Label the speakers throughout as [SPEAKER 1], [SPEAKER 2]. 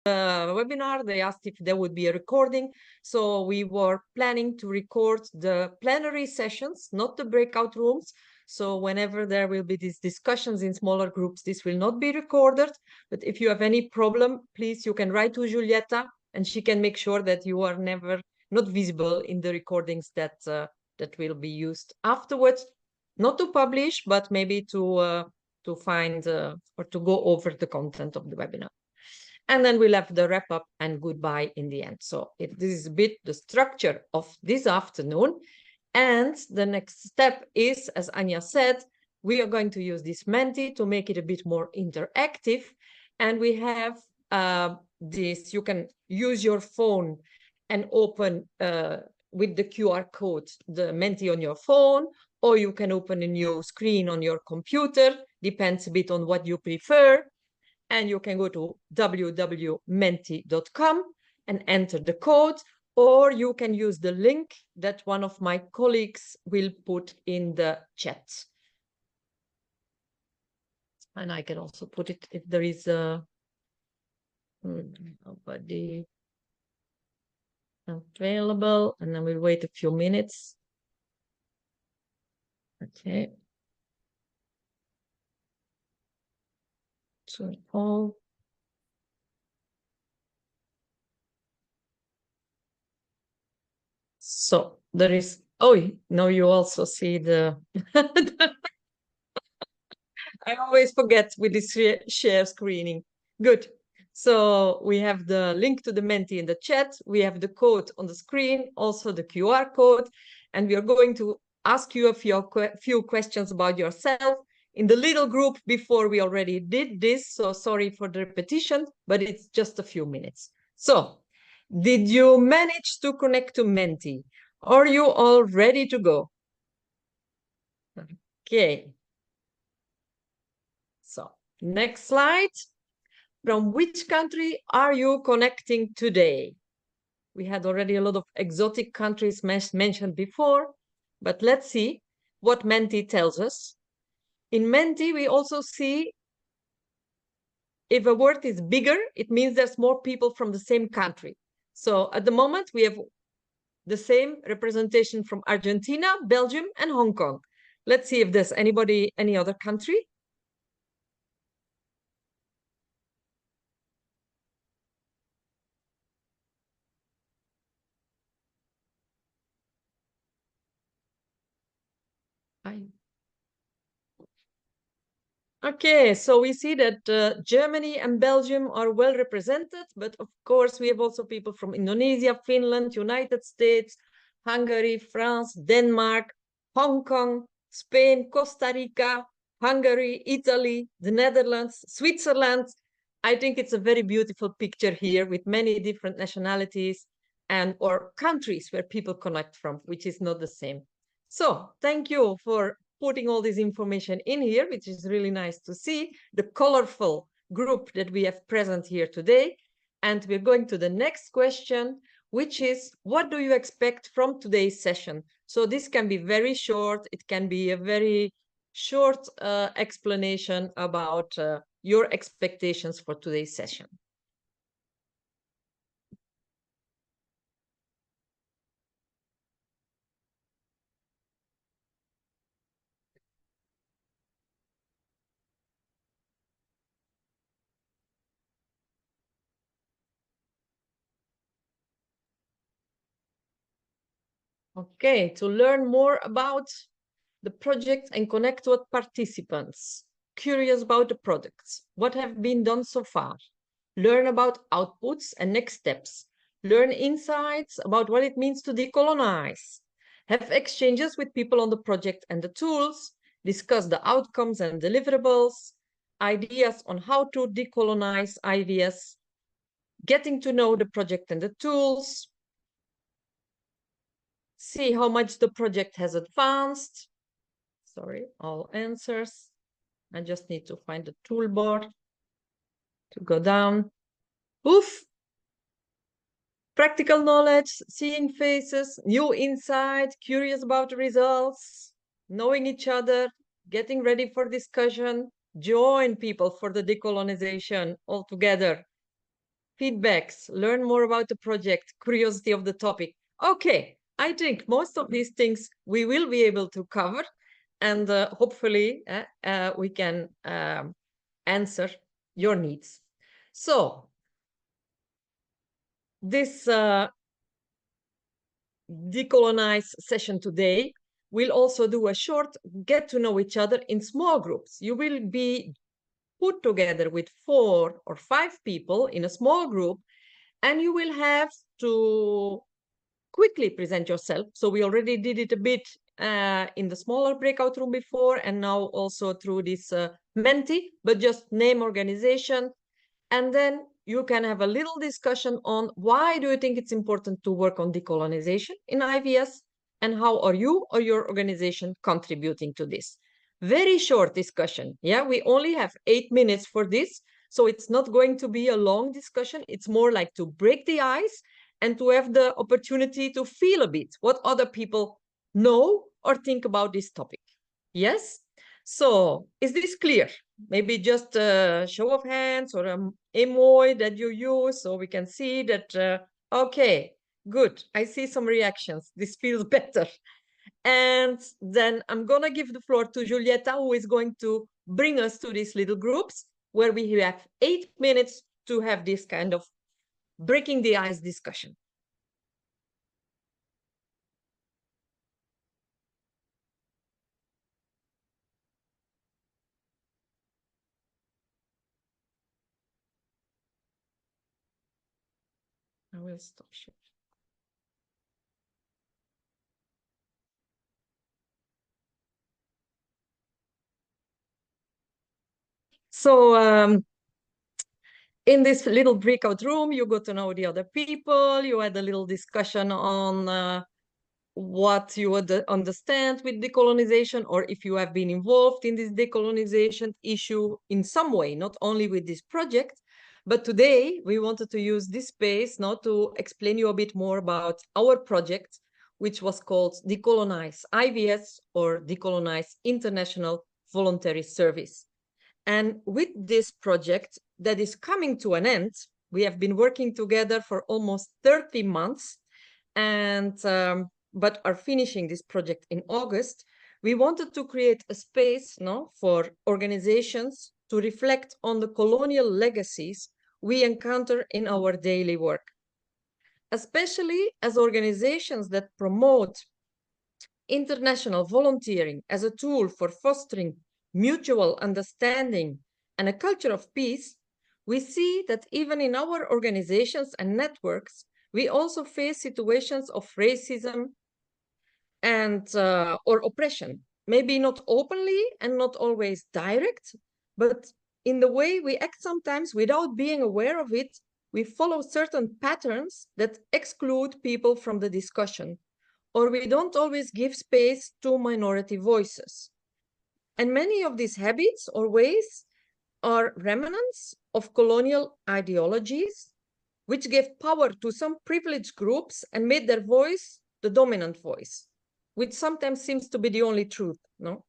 [SPEAKER 1] webinar, they asked if there would be a recording. So we were planning to record the plenary sessions, not the breakout rooms. So whenever there will be these discussions in smaller groups, this will not be recorded. But if you have any problem, please, you can write to Giulietta and she can make sure that you are not visible in the recordings that will be used afterwards. Not to publish, but maybe to find or to go over the content of the webinar. And then we'll have the wrap up and goodbye in the end. So this is a bit the structure of this afternoon. And the next step is, as Anya said, we are going to use this Menti to make it a bit more interactive. And we have this, you can use your phone and open with the QR code, the Menti on your phone, or you can open a new screen on your computer, depends a bit on what you prefer. And you can go to www.menti.com and enter the code, or you can use the link that one of my colleagues will put in the chat. And I can also put it if there is nobody available, and then we'll wait a few minutes. Okay. So all. So there is, oh, now you also see the, I always forget with this share screening. Good. So we have the link to the Menti in the chat. We have the code on the screen, also the QR code. And we are going to ask you a few questions about yourself in the little group before we already did this. So sorry for the repetition, but it's just a few minutes. So did you manage to connect to Menti? Are you all ready to go? Okay. So next slide. From which country are you connecting today? We had already a lot of exotic countries mentioned before, but let's see what Menti tells us. In Menti, we also see if a word is bigger, it means there's more people from the same country. So at the moment, we have the same representation from Argentina, Belgium, and Hong Kong. Let's see if there's any other country. Okay, so we see that Germany and Belgium are well represented, but of course we have also people from Indonesia, Finland, United States, Hungary, France, Denmark, Hong Kong, Spain, Costa Rica, Hungary, Italy, the Netherlands, Switzerland. I think it's a very beautiful picture here with many different nationalities and or countries where people connect from, which is not the same. So thank you for putting all this information in here, which is really nice to see the colorful group that we have present here today. And we're going to the next question, which is, what do you expect from today's session? So this can be very short. It can be a very short explanation about your expectations for today's session. Okay, to learn more about the project and connect with participants, curious about the products, what have been done so far, learn about outputs and next steps, learn insights about what it means to decolonize, have exchanges with people on the project and the tools, discuss the outcomes and deliverables, ideas on how to decolonize IVS, getting to know the project and the tools, see how much the project has advanced. Sorry, all answers. I just need to find the toolbar to go down. Oof. Practical knowledge, seeing faces, new insight, curious about the results, knowing each other, getting ready for discussion, join people for the decolonization all together. feedbacks, learn more about the project, curiosity of the topic. Okay, I think most of these things we will be able to cover, and hopefully we can answer your needs. So this Decolonise session today will also do a short get to know each other in small groups. You will be put together with 4 or 5 people in a small group, and you will have to quickly present yourself. So we already did it a bit in the smaller breakout room before, and now also through this Menti, but just name, organization, and then you can have a little discussion on why do you think it's important to work on decolonization in IVS, and how are you or your organization contributing to this? Very short discussion. Yeah, we only have 8 minutes for this, so it's not going to be a long discussion. It's more like to break the ice and to have the opportunity to feel a bit what other people know or think about this topic. Yes? So is this clear? Maybe just a show of hands or an emoji that you use so we can see that, okay, good. I see some reactions. This feels better. And then I'm going to give the floor to Giulietta, who is going to bring us to these little groups where we have 8 minutes to have this kind of breaking the ice discussion. I will stop sharing. So in this little breakout room, you got to know the other people. You had a little discussion on what you would understand with decolonization, or if you have been involved in this decolonization issue in some way, not only with this project. But today we wanted to use this space now to explain you a bit more about our project, which was called Decolonise IVS, or Decolonise International Voluntary Service. And with this project that is coming to an end, we have been working together for almost 30 months, and but are finishing this project in August. We wanted to create a space for organizations to reflect on the colonial legacies we encounter in our daily work, especially as organizations that promote international volunteering as a tool for fostering mutual understanding and a culture of peace. We see that even in our organizations and networks, we also face situations of racism and or oppression, maybe not openly and not always direct, but in the way we act sometimes without being aware of it. We follow certain patterns that exclude people from the discussion, or we don't always give space to minority voices. And many of these habits or ways are remnants of colonial ideologies, which gave power to some privileged groups and made their voice the dominant voice, which sometimes seems to be the only truth, no?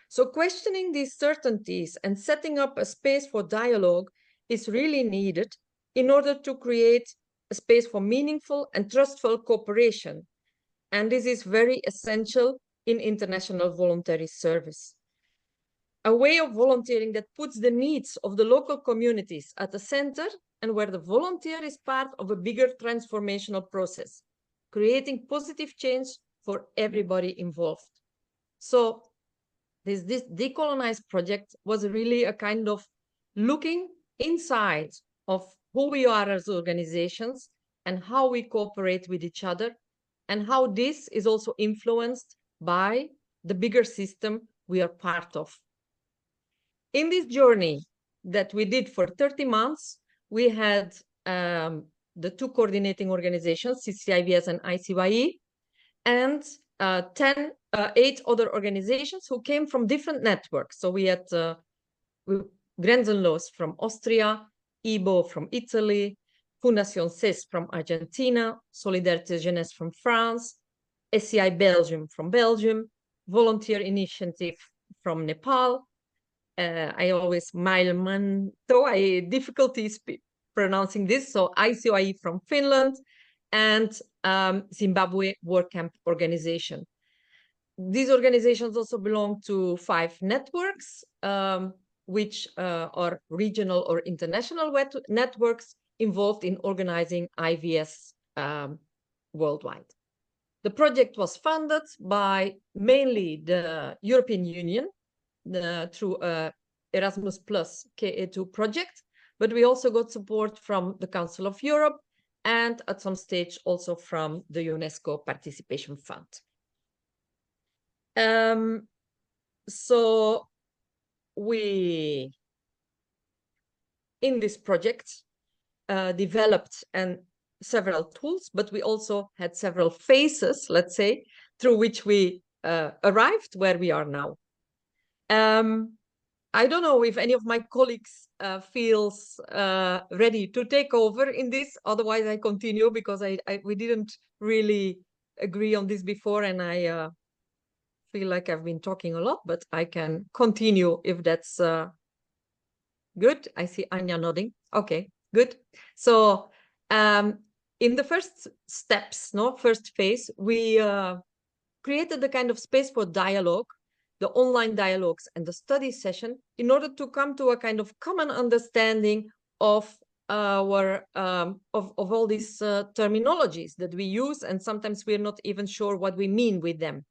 [SPEAKER 1] So questioning these certainties and setting up a space for dialogue is really needed in order to create a space for meaningful and trustful cooperation. And this is very essential in international voluntary service. A way of volunteering that puts the needs of the local communities at the center, and where the volunteer is part of a bigger transformational process, creating positive change for everybody involved. So this Decolonise project was really a kind of looking inside of who we are as organizations and how we cooperate with each other, and how this is also influenced by the bigger system we are part of. In this journey that we did for 30 months, we had the 2 coordinating organizations, CCIVS and ICYE, and 8 other organizations who came from different networks. So we had Grenzenlos from Austria, IBO from Italy, Fundación CEST from Argentina, Solidarité Jeunesse from France, EACEA Belgium from Belgium, Volunteer Initiative from Nepal. I always difficulties pronouncing this. So ICOIE from Finland and Zimbabwe Work Camp Organization. These organizations also belong to 5 networks, which are regional or international networks involved in organizing IVS worldwide. The project was funded by mainly the European Union through Erasmus Plus KA2 project, but we also got support from the Council of Europe and at some stage also from the UNESCO Participation Fund. So we, in this project, developed several tools, but we also had several phases, let's say, through which we arrived where we are now. I don't know if any of my colleagues feels ready to take over in this. Otherwise, I continue because we didn't really agree on this before, and I feel like I've been talking a lot, but I can continue if that's good. I see Anya nodding. Okay, good. So in the first steps, first phase, we created the kind of space for dialogue, the online dialogues and the study session, in order to come to a kind of common understanding of our of all these terminologies that we use, and sometimes we're not even sure what we mean with them.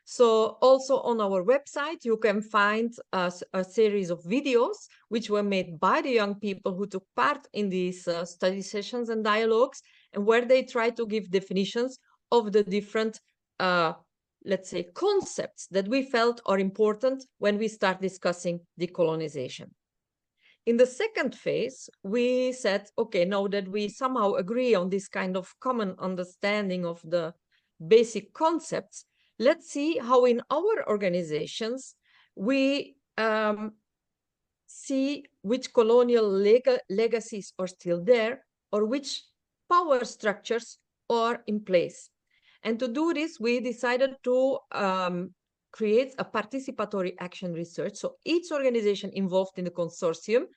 [SPEAKER 1] So also on our website, you can find a series of videos which were made by the young people who took part in these study sessions and dialogues, and where they try to give definitions of the different, let's say, concepts that we felt are important when we start discussing decolonization. In the second phase, we said, okay, now that we somehow agree on this kind of common understanding of the basic concepts, let's see how in our organizations we see which colonial legacies are still there, or which power structures are in place. And to do this, we decided to create a participatory action research. So each organization involved in the consortium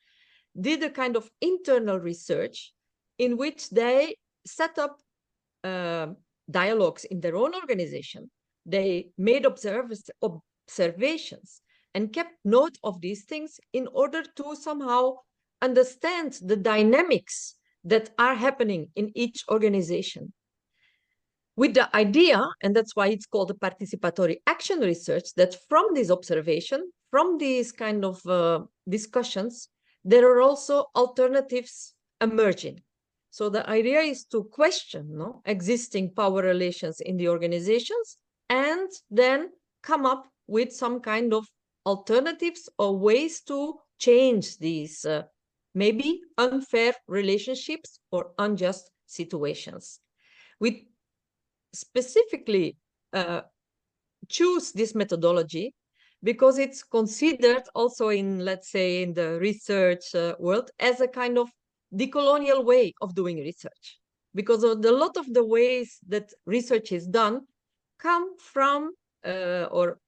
[SPEAKER 1] did a kind of internal research in which they set up dialogues in their own organization. They made observations and kept note of these things in order to somehow understand the dynamics that are happening in each organization. With the idea, and that's why it's called a participatory action research, that from this observation, from these kind of discussions, there are also alternatives emerging. So the idea is to question existing power relations in the organizations, and then come up with some kind of alternatives or ways to change these maybe unfair relationships or unjust situations. We specifically choose this methodology because it's considered also in, let's say, in the research world as a kind of decolonial way of doing research, because a lot of the ways that research is done come from or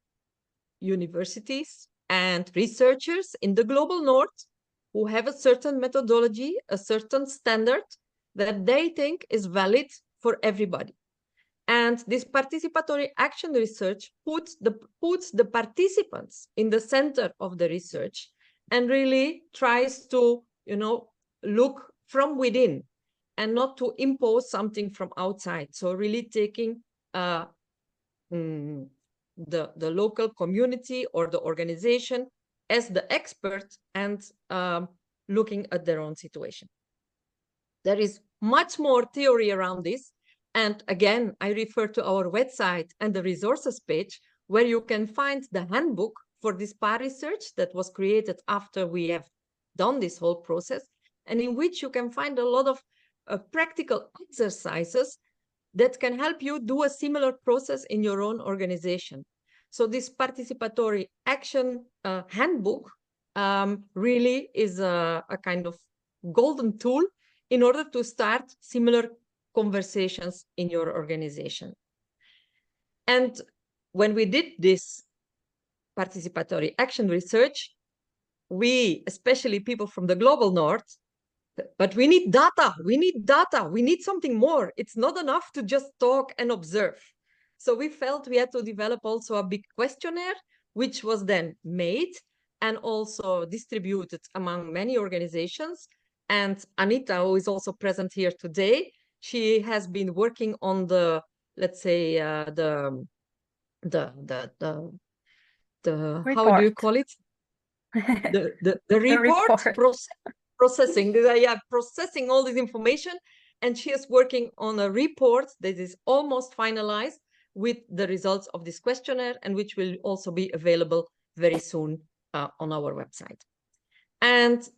[SPEAKER 1] universities and researchers in the global north who have a certain methodology, a certain standard that they think is valid for everybody. And this participatory action research puts the participants in the center of the research and really tries to, look from within and not to impose something from outside. So really taking the local community or the organization as the expert and looking at their own situation. There is much more theory around this. And again, I refer to our website and the resources page, where you can find the handbook for this PAR research that was created after we have done this whole process, and in which you can find a lot of practical exercises that can help you do a similar process in your own organization. So this participatory action handbook really is a kind of golden tool in order to start similar conversations in your organization. And when we did this participatory action research, we, especially people from the global north, But we need data. We need data. We need something more. It's not enough to just talk and observe. So we felt we had to develop also a big questionnaire, which was then made and also distributed among many organizations. And Anita, who is also present here today, she has been working on the, let's say, the how do you call it? the report, processing. Processing all this information, and she is working on a report that is almost finalized with the results of this questionnaire, and which will also be available very soon on our website. And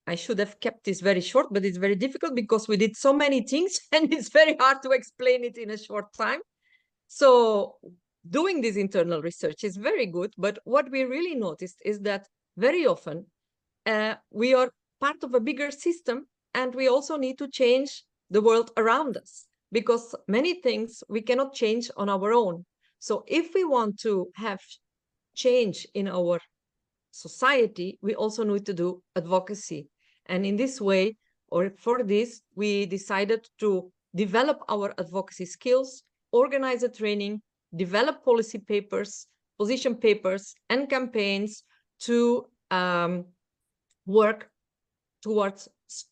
[SPEAKER 1] I should have kept this very short, but it's very difficult because we did so many things and it's very hard to explain it in a short time. So doing this internal research is very good, but what we really noticed is that very often we are part of a bigger system, and we also need to change the world around us, because many things we cannot change on our own. So if we want to have change in our society, we also need to do advocacy. And in this way, or for this, we decided to develop our advocacy skills, organize a training, develop policy papers, position papers, and campaigns to work towards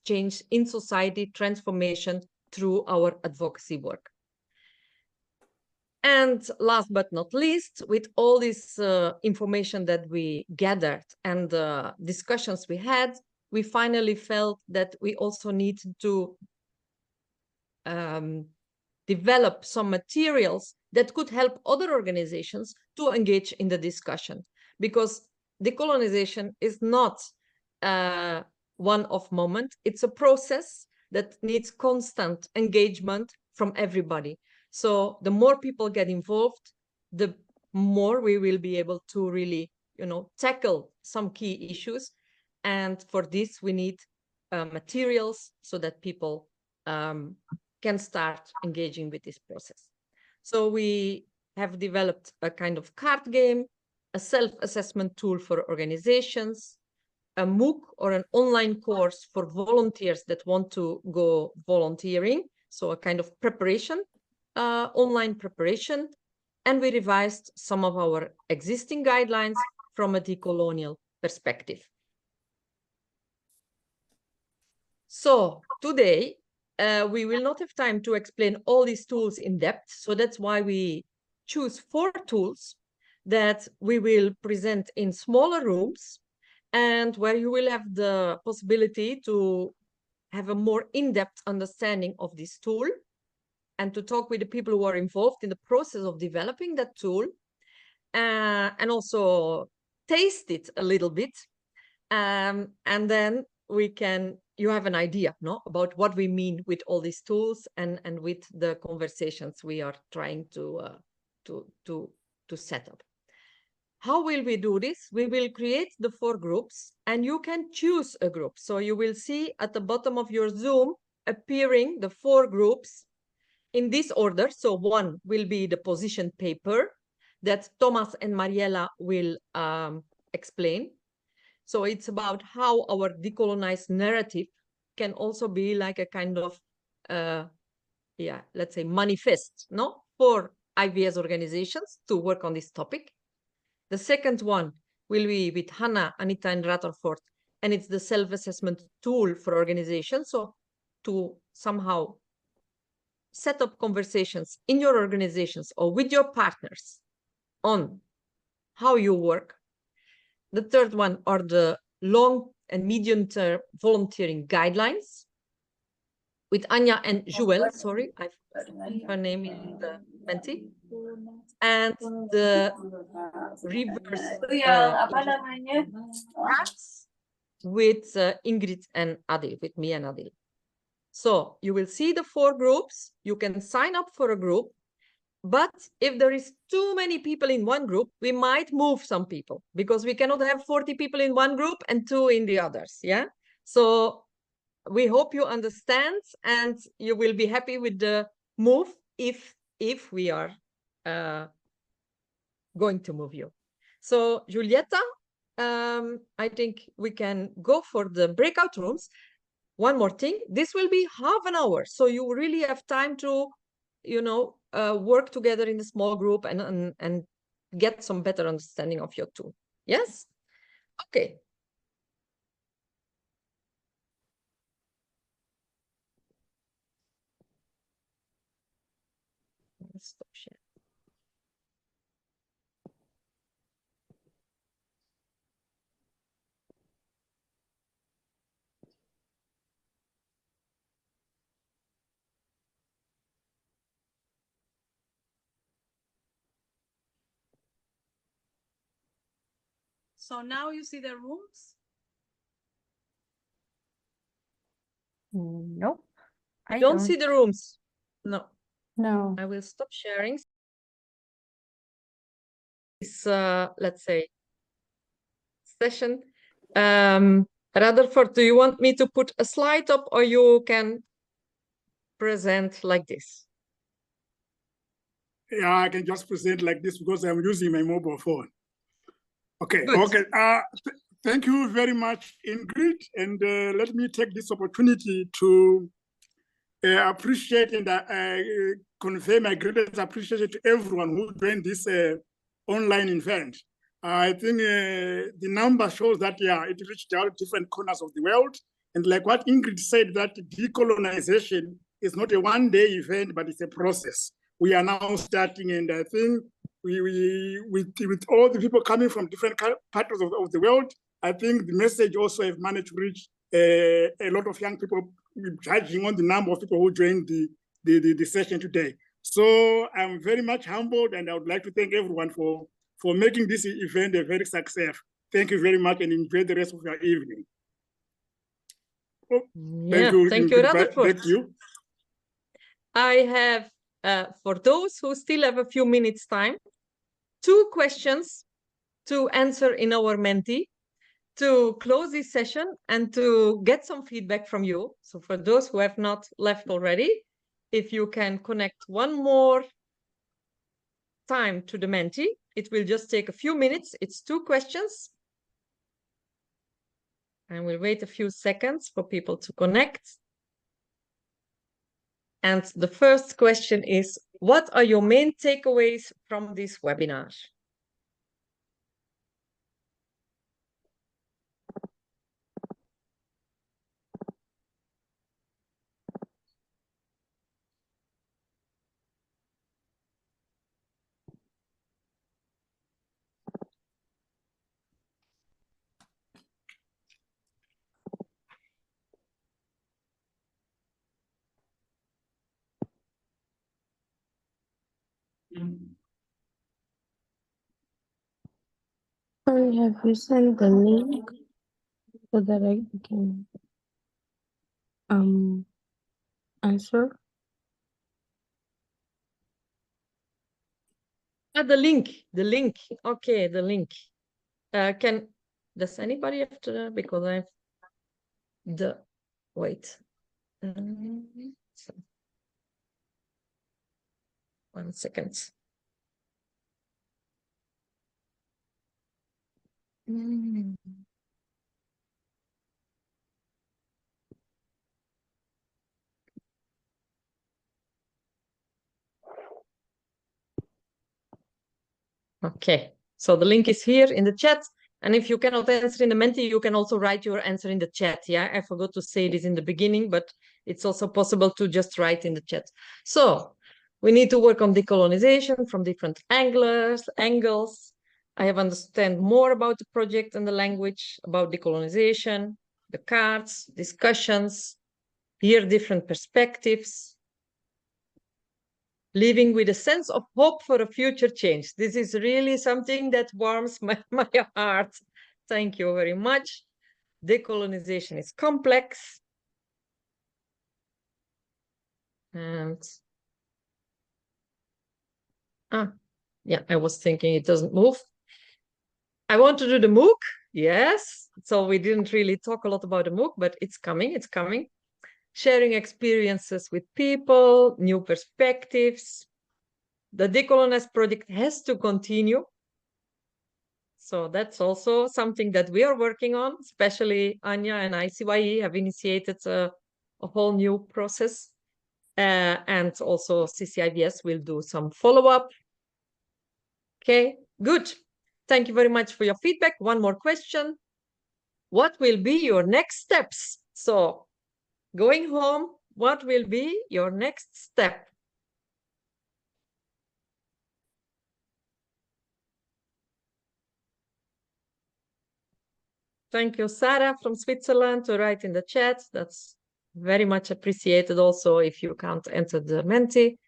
[SPEAKER 1] change in society, transformation through our advocacy work. And last but not least, with all this information that we gathered and the discussions we had, we finally felt that we also need to develop some materials that could help other organizations to engage in the discussion. Because decolonization is not one-off moment. It's a process that needs constant engagement from everybody. So the more people get involved, the more we will be able to really, tackle some key issues. And for this, we need materials so that people can start engaging with this process. So we have developed a kind of card game, a self-assessment tool for organizations, a MOOC or an online course for volunteers that want to go volunteering. So a kind of preparation, online preparation. And we revised some of our existing guidelines from a decolonial perspective. So today, we will not have time to explain all these tools in depth. So that's why we choose 4 tools that we will present in smaller rooms, and where you will have the possibility to have a more in-depth understanding of this tool and to talk with the people who are involved in the process of developing that tool, and also taste it a little bit. And then you have an idea about what we mean with all these tools and with the conversations we are trying to set up. How will we do this? We will create the 4 groups, and you can choose a group. So you will see at the bottom of your Zoom appearing the 4 groups in this order. So 1 will be the position paper that Thomas and Mariela will explain. So it's about how our decolonized narrative can also be like a kind of, let's say, manifest, for IVS organizations to work on this topic. The second one will be with Hannah, Anita, and Rutherford, and it's the self-assessment tool for organizations. So to somehow set up conversations in your organizations or with your partners on how you work. The third one are the long and medium-term volunteering guidelines with Anya and Joël. Sorry, I forgot her name in the mentee. And the reverse with Ingrid and Adil, with me and Adil. So you will see the 4 groups. You can sign up for a group. But if there is too many people in one group, we might move some people, because we cannot have 40 people in one group and 2 in the others. Yeah. So we hope you understand, and you will be happy with the move if we are going to move you. So Giulietta, I think we can go for the breakout rooms. One more thing, this will be half an hour. So you really have time to, work together in a small group and get some better understanding of your tool. Yes? Okay. Stop sharing.
[SPEAKER 2] So now you see the rooms?
[SPEAKER 3] Nope.
[SPEAKER 1] I don't see the rooms. No.
[SPEAKER 3] No.
[SPEAKER 1] I will stop sharing. This, let's say, session. Rutherford, do you want me to put a slide up or you can present like this?
[SPEAKER 4] Yeah, I can just present like this because I'm using my mobile phone. Okay,
[SPEAKER 1] Good.
[SPEAKER 4] okay. Thank you very much, Ingrid. And let me take this opportunity to appreciate and convey my greatest appreciation to everyone who joined this online event. I think the number shows that, yeah, it reached out different corners of the world. And like what Ingrid said, that decolonization is not a one-day event, but it's a process. We are now starting, and I think with all the people coming from different parts of the world, I think the message also have managed to reach a lot of young people, judging on the number of people who joined the session today. So I'm very much humbled, and I would like to thank everyone for making this event a very success. Thank you very much, and enjoy the rest of your evening. Oh,
[SPEAKER 1] yeah, thank you, Rutherford.
[SPEAKER 4] Thank you.
[SPEAKER 1] I have, for those who still have a few minutes time, 2 questions to answer in our Menti to close this session and to get some feedback from you. So for those who have not left already, if you can connect one more time to the Menti, it will just take a few minutes. It's 2 questions. And we'll wait a few seconds for people to connect. And the first question is, what are your main takeaways from this webinar?
[SPEAKER 3] Sorry, have you sent the link so that I can answer?
[SPEAKER 1] The link. Okay, the link. Does anybody have to, because I have wait. So, 1 second. Okay, so the link is here in the chat. And if you cannot answer in the Menti, you can also write your answer in the chat. Yeah, I forgot to say this in the beginning, but it's also possible to just write in the chat. So we need to work on decolonization from different angles. I have understand more about the project and the language, about decolonization, the cards, discussions, hear different perspectives, living with a sense of hope for a future change. This is really something that warms my heart. Thank you very much. Decolonization is complex. And yeah, I was thinking it doesn't move. I want to do the MOOC. Yes. So we didn't really talk a lot about the MOOC, but it's coming. It's coming. Sharing experiences with people, new perspectives. The Decolonise project has to continue. So that's also something that we are working on, especially Anya and ICYE have initiated a whole new process. And also CCIVS will do some follow-up. Okay, good. Thank you very much for your feedback. One more question. What will be your next steps? So going home, what will be your next step? Thank you, Sarah from Switzerland, to write in the chat. That's very much appreciated also if you can't enter the Menti.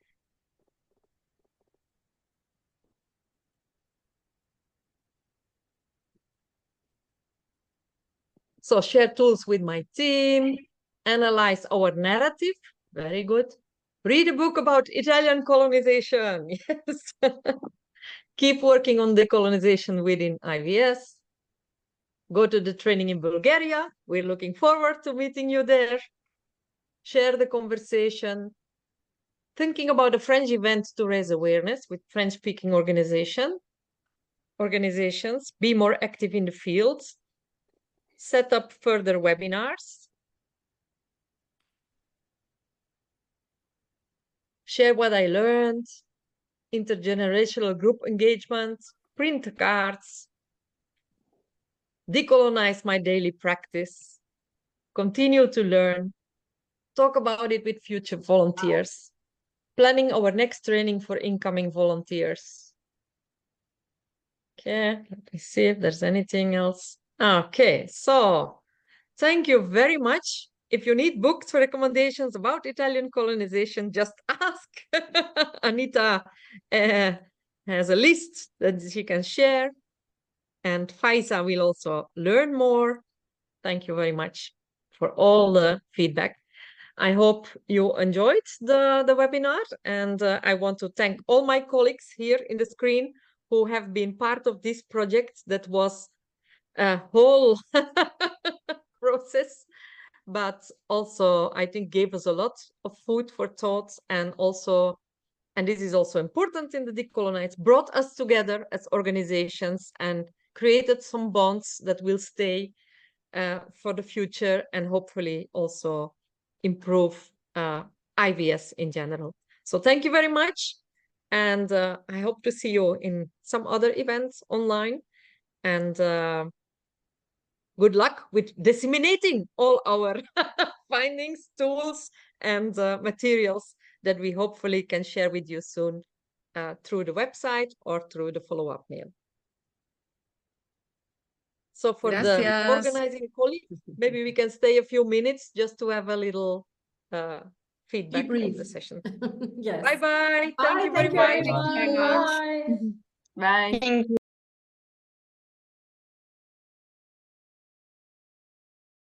[SPEAKER 1] So share tools with my team, analyze our narrative, very good. Read a book about Italian colonization, yes. Keep working on decolonization within IVS. Go to the training in Bulgaria. We're looking forward to meeting you there. Share the conversation. Thinking about a French event to raise awareness with French-speaking organizations. Be more active in the field. Set up further webinars. Share what I learned. Intergenerational group engagement. Print cards. Decolonize my daily practice. Continue to learn. Talk about it with future volunteers. Planning our next training for incoming volunteers. Okay, let me see if there's anything else. Okay, so thank you very much. If you need books for recommendations about Italian colonization, just ask. Anita has a list that she can share. And Faiza will also learn more. Thank you very much for all the feedback. I hope you enjoyed the webinar, and I want to thank all my colleagues here in the screen who have been part of this project that was a whole process, but also I think gave us a lot of food for thought, and also, and this is also important in the Decolonise, brought us together as organizations and created some bonds that will stay for the future and hopefully also improve IVS in general. So thank you very much. And I hope to see you in some other events online. And good luck with disseminating all our findings, tools, and materials that we hopefully can share with you soon through the website or through the follow-up mail. So for the organizing colleagues, maybe we can stay a few minutes just to have a little feedback of the session.
[SPEAKER 5] Yes.
[SPEAKER 1] Bye-bye. Thank you very much.
[SPEAKER 5] Bye.
[SPEAKER 6] Bye.
[SPEAKER 3] Thank you.